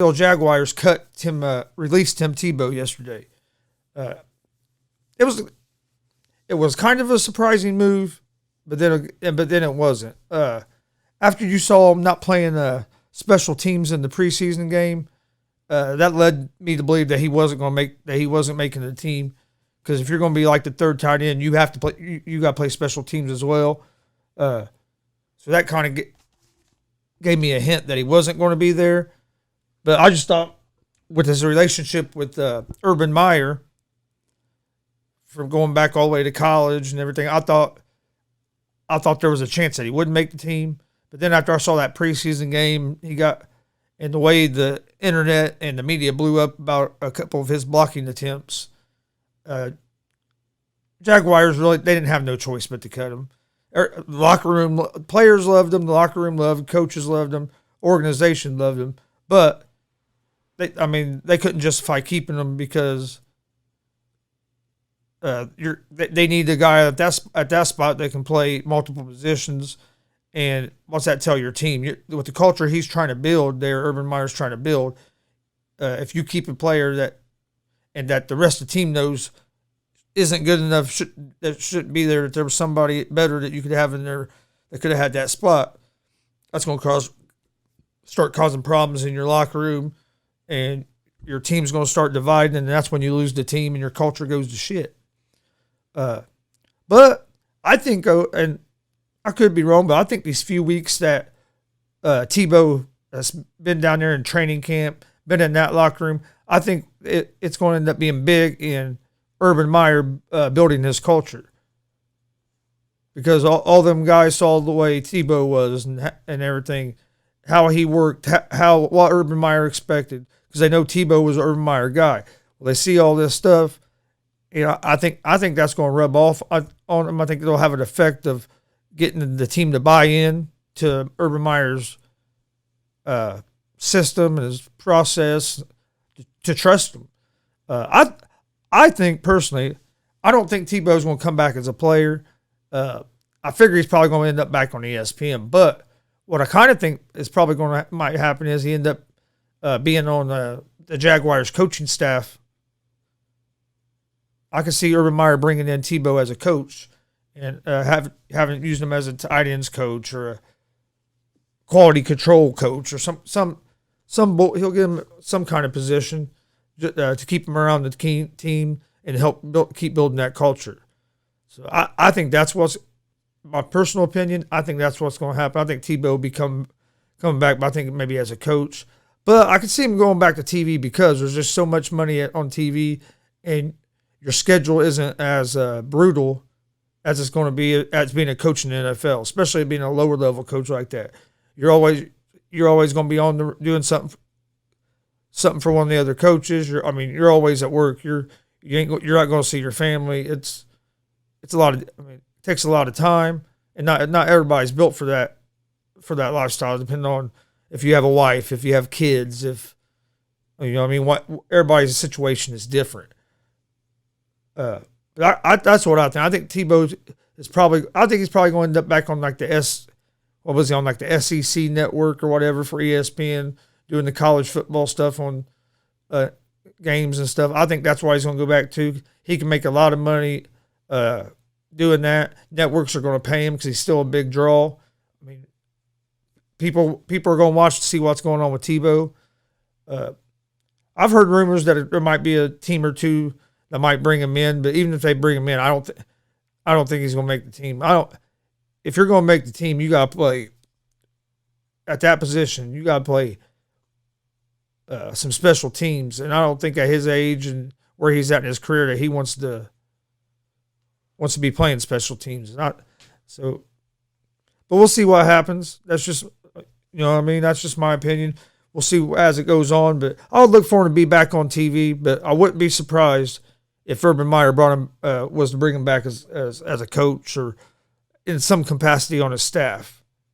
Jaguars released Tim Tebow yesterday. Uh, it was it was kind of a surprising move, but then it wasn't. After you saw him not playing special teams in the preseason game, that led me to believe that he wasn't making the team. Because if you're going to be like the third tight end, you have to play. You got to play special teams as well. So that kind of gave me a hint that he wasn't going to be there. But I just thought, with his relationship with Urban Meyer, from going back all the way to college and everything, I thought there was a chance that he wouldn't make the team. But then after I saw that preseason game, and the way the internet and the media blew up about a couple of his blocking attempts, Jaguars they didn't have no choice but to cut him. The locker room players loved him. The locker room loved him. Coaches loved him. Organization loved him. But they couldn't justify keeping him because they need a guy at that spot that can play multiple positions. And what's that tell your team? With the culture he's trying to build there, Urban Meyer's trying to build, if you keep a player that the rest of the team knows isn't good enough, that shouldn't be there, that there was somebody better that you could have in there that could have had that spot, that's going to start causing problems in your locker room, and your team's going to start dividing, and that's when you lose the team and your culture goes to shit. But I think, and I could be wrong, but I think these few weeks that Tebow has been down there in training camp, been in that locker room, I think it's going to end up being big in Urban Meyer building his culture. Because all them guys saw the way Tebow was and everything, how he worked, what Urban Meyer expected, because they know Tebow was an Urban Meyer guy. Well, they see all this stuff. I think that's going to rub off on them. I think it'll have an effect of getting the team to buy in to Urban Meyer's system and his process, to trust him. I think personally, I don't think Tebow's going to come back as a player. I figure he's probably going to end up back on ESPN. But what I kind of think is probably might happen is he end up being on the Jaguars coaching staff. I can see Urban Meyer bringing in Tebow as a coach and having used him as a tight ends coach or a quality control coach or he'll give him some kind of position to keep him around the team and help keep building that culture. So I think that's what's my personal opinion. I think that's what's going to happen. I think Tebow will be coming back, but I think maybe as a coach. But I can see him going back to TV because there's just so much money on TV, and your schedule isn't as brutal as it's going to be as being a coach in the NFL, especially being a lower level coach like that. You're always going to be doing something for one of the other coaches. You're always at work. You're not going to see your family. It's a lot of. It takes a lot of time, and not everybody's built for that lifestyle. Depending on if you have a wife, if you have kids, everybody's situation is different. That's what I think. I think Tebow is probably. I think he's probably going to end up back on like the SEC network or whatever for ESPN, doing the college football stuff on games and stuff. I think that's why he's going to go back to. He can make a lot of money doing that. Networks are going to pay him because he's still a big draw. I mean, people are going to watch to see what's going on with Tebow. I've heard rumors that there might be a team or two that might bring him in, but even if they bring him in, I don't think he's going to make the team. If you're going to make the team, you got to play at that position. You got to play some special teams, and I don't think at his age and where he's at in his career that he wants to be playing special teams. But we'll see what happens. That's just that's just my opinion. We'll see as it goes on, but I would look for him to be back on TV. But I wouldn't be surprised if Urban Meyer brought him was to bring him back as a coach or in some capacity on his staff.